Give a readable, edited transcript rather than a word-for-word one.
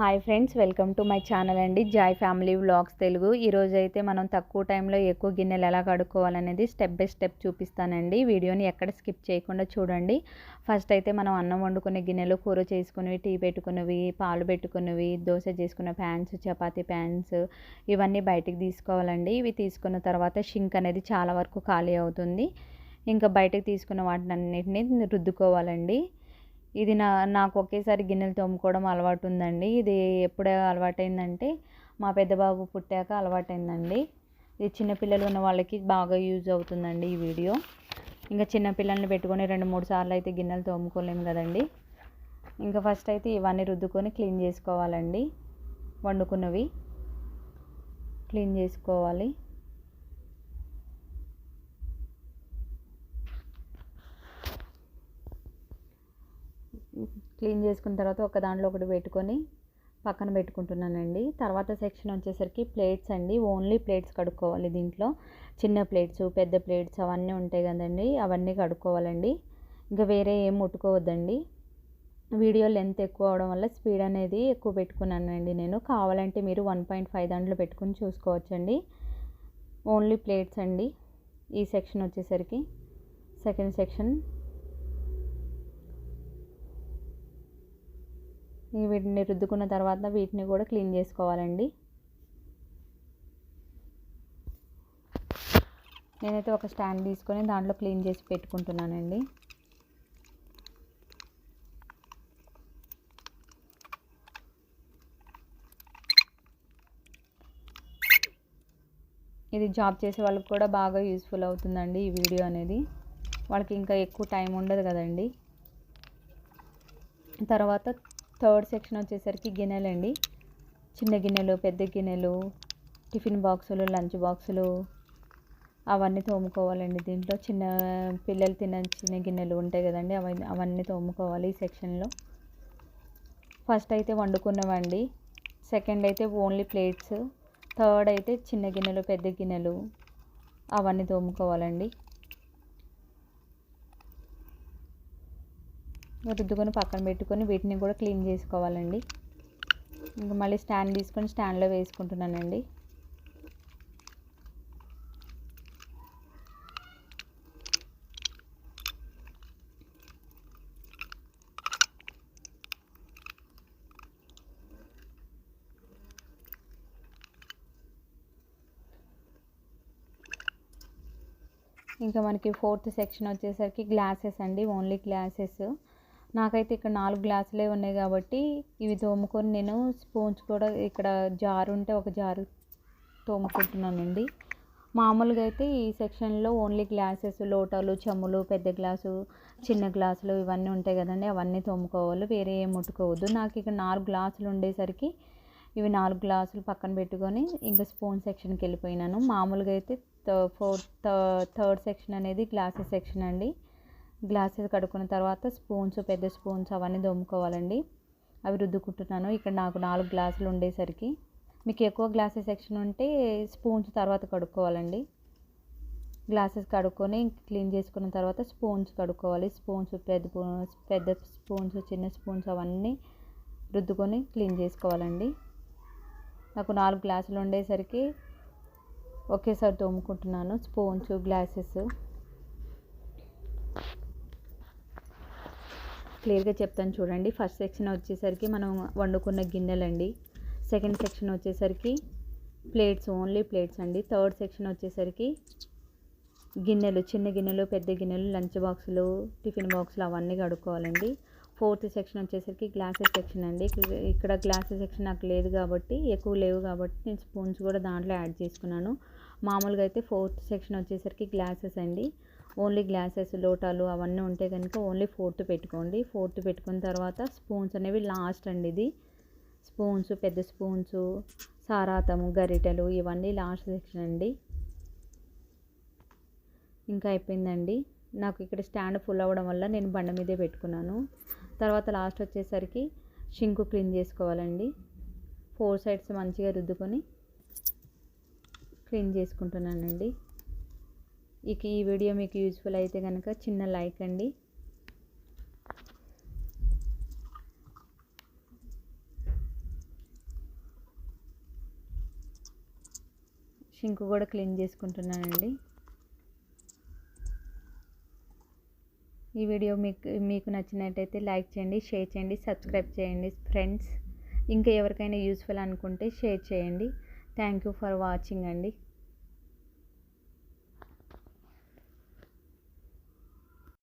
Hi friends, welcome to my channel అండి. Joy family vlogs Telugu. ఈరోజు అయితే మనం తక్కువ టైంలో ఎక్కువ గిన్నెలు ఎలా కడుక్కోవాలనేది స్టెప్ బై స్టెప్ చూపిస్తానండి. వీడియోని ఎక్కడ స్కిప్ చేయకుండా చూడండి. ఫస్ట్ అయితే మనం అన్నం వండుకునే గిన్నెలు, కూర చేసుకునేవి, టీ పెట్టుకునేవి, పాలు పెట్టుకునేవి, దోశ చేసుకునే ప్యాన్స్, చపాతీ ప్యాన్స్ ఇవన్నీ బయటికి తీసుకోవాలండి. ఇవి తీసుకున్న తర్వాత షింక్ అనేది చాలా వరకు ఖాళీ అవుతుంది. ఇంకా బయటకు తీసుకున్న వాటిని అన్నిటిని రుద్దుకోవాలండి. ఇది నాకు ఒకేసారి గిన్నెలు తోముకోవడం అలవాటు ఉందండి. ఇది ఎప్పుడు అలవాటైందంటే మా పెద్ద బాబు పుట్టాక అలవాటైందండి. ఇది చిన్నపిల్లలు ఉన్న వాళ్ళకి బాగా యూజ్ అవుతుందండి ఈ వీడియో. ఇంకా చిన్నపిల్లల్ని పెట్టుకొని 2-3 సార్లు అయితే గిన్నెలు తోముకోలేము కదండి. ఇంకా ఫస్ట్ అయితే ఇవన్నీ రుద్దుకొని క్లీన్ చేసుకోవాలండి. వండుకున్నవి క్లీన్ చేసుకోవాలి. క్లీన్ చేసుకున్న తర్వాత ఒక దాంట్లో ఒకటి పెట్టుకొని పక్కన పెట్టుకుంటున్నానండి. తర్వాత సెక్షన్ వచ్చేసరికి ప్లేట్స్ అండి. ఓన్లీ ప్లేట్స్ కడుక్కోవాలి. దీంట్లో చిన్న ప్లేట్స్, పెద్ద ప్లేట్స్ అవన్నీ ఉంటాయి కదండి, అవన్నీ కడుక్కోవాలండి. ఇంకా వేరే ఏం ముట్టుకోవద్దండి. వీడియో లెంత్ ఎక్కువ అవడం వల్ల స్పీడ్ అనేది ఎక్కువ పెట్టుకున్నానండి నేను. కావాలంటే మీరు 1.5 దాంట్లో పెట్టుకుని చూసుకోవచ్చండి. ఓన్లీ ప్లేట్స్ అండి. ఈ సెక్షన్ వచ్చేసరికి సెకండ్ సెక్షన్. వీటిని రుద్దుకున్న తర్వాత వీటిని కూడా క్లీన్ చేసుకోవాలండి. నేనైతే ఒక స్టాండ్ తీసుకొని దాంట్లో క్లీన్ చేసి పెట్టుకుంటున్నానండి. ఇది జాబ్ చేసే వాళ్ళకి కూడా బాగా యూస్ఫుల్ అవుతుందండి ఈ వీడియో అనేది. వాళ్ళకి ఇంకా ఎక్కువ టైం ఉండదు కదండి. తర్వాత థర్డ్ సెక్షన్ వచ్చేసరికి గిన్నెలండి. చిన్న గిన్నెలు, పెద్ద గిన్నెలు, టిఫిన్ బాక్సులు, లంచ్ బాక్సులు అవన్నీ తోముకోవాలండి. దీంట్లో చిన్న పిల్లలు చిన్న గిన్నెలు ఉంటాయి కదండి, అవన్నీ తోముకోవాలి ఈ సెక్షన్లో. ఫస్ట్ అయితే వండుకున్నవండి. సెకండ్ అయితే ఓన్లీ ప్లేట్స్. థర్డ్ అయితే చిన్న గిన్నెలు, పెద్ద గిన్నెలు అవన్నీ తోముకోవాలండి. రుద్దుకొని పక్కన పెట్టుకొని వీటిని కూడా క్లీన్ చేసుకోవాలండి. ఇంకా మళ్ళీ స్టాండ్ తీసుకొని స్టాండ్లో వేసుకుంటున్నానండి. ఇంకా మనకి ఫోర్త్ సెక్షన్ వచ్చేసరికి గ్లాసెస్ అండి. Only glasses. నాకైతే ఇక్కడ 4 గ్లాసులే ఉన్నాయి కాబట్టి ఇవి తోముకొని నేను స్పూన్స్ కూడా ఇక్కడ జారు ఉంటే ఒక జారు తోముకుంటున్నానండి. మామూలుగా అయితే ఈ సెక్షన్లో ఓన్లీ గ్లాసెస్, లోటాలు, చెమ్ములు, పెద్ద గ్లాసు, చిన్న గ్లాసులు ఇవన్నీ ఉంటాయి కదండి, అవన్నీ తోముకోవాలి. వేరే ఏం ముట్టుకోవద్దు. నాకు ఇక్కడ 4 గ్లాసులు ఉండేసరికి ఇవి 4 గ్లాసులు పక్కన పెట్టుకొని ఇంకా స్పూన్ సెక్షన్కి వెళ్ళిపోయినాను. మామూలుగా అయితే థర్డ్ సెక్షన్ అనేది గ్లాసెస్ సెక్షన్ అండి. గ్లాసెస్ కడుక్కున్న తర్వాత స్పూన్స్, పెద్ద స్పూన్స్ అవన్నీ తోముకోవాలండి. అవి రుద్దుకుంటున్నాను. ఇక్కడ నాకు 4 గ్లాసులు ఉండేసరికి. మీకు ఎక్కువ గ్లాసెస్ సెక్షన్ ఉంటే స్పూన్స్ తర్వాత కడుక్కోవాలండి. గ్లాసెస్ కడుక్కొని క్లీన్ చేసుకున్న తర్వాత స్పూన్స్ కడుక్కోవాలి. స్పూన్స్, పెద్ద స్పూన్స్, చిన్న స్పూన్స్ అవన్నీ రుద్దుకొని క్లీన్ చేసుకోవాలండి. నాకు 4 గ్లాసులు ఉండేసరికి ఒకేసారి తోముకుంటున్నాను స్పూన్స్, గ్లాసెస్. క్లియర్గా చెప్తాను చూడండి. ఫస్ట్ సెక్షన్ వచ్చేసరికి మనం వండుకున్న గిన్నెలండి. సెకండ్ సెక్షన్ వచ్చేసరికి ప్లేట్స్, ఓన్లీ ప్లేట్స్ అండి. థర్డ్ సెక్షన్ వచ్చేసరికి గిన్నెలు, చిన్న గిన్నెలు, పెద్ద గిన్నెలు, లంచ్ బాక్సులు, టిఫిన్ బాక్సులు అవన్నీ కడుక్కోవాలండి. ఫోర్త్ సెక్షన్ వచ్చేసరికి గ్లాసెస్ సెక్షన్ అండి. ఇక్కడ గ్లాసెస్ సెక్షన్ నాకు లేదు కాబట్టి, ఎక్కువ లేవు కాబట్టి నేను స్పూన్స్ కూడా దాంట్లో యాడ్ చేసుకున్నాను. మామూలుగా అయితే ఫోర్త్ సెక్షన్ వచ్చేసరికి గ్లాసెస్ అండి. ఓన్లీ గ్లాసెస్, లోటాలు అవన్నీ ఉంటే కనుక ఓన్లీ ఫోర్త్ పెట్టుకోండి. ఫోర్త్ పెట్టుకున్న తర్వాత స్పూన్స్ అనేవి లాస్ట్ అండి. ఇది స్పూన్స్, పెద్ద స్పూన్స్, సారాతము, గరిటెలు ఇవన్నీ లాస్ట్ సెక్షన్ అండి. ఇంకా అయిపోయిందండి. నాకు ఇక్కడ స్టాండ్ ఫుల్ అవ్వడం వల్ల నేను బండ మీదే పెట్టుకున్నాను. తర్వాత లాస్ట్ వచ్చేసరికి షింకు క్లీన్ చేసుకోవాలండి. 4 సైడ్స్ మంచిగా రుద్దుకొని క్లీన్ చేసుకుంటున్నానండి. ఈ వీడియో మీకు యూజ్ఫుల్ అయితే కనుక చిన్న లైక్ అండి. షింక్ కూడా క్లీన్ చేసుకుంటున్నానండి. ఈ వీడియో మీకు నచ్చినట్టయితే లైక్ చేయండి, షేర్ చేయండి, సబ్స్క్రైబ్ చేయండి ఫ్రెండ్స్. ఇంకా ఎవరికైనా యూస్ఫుల్ అనుకుంటే షేర్ చేయండి. థ్యాంక్ యూ ఫర్ వాచింగ్ అండి.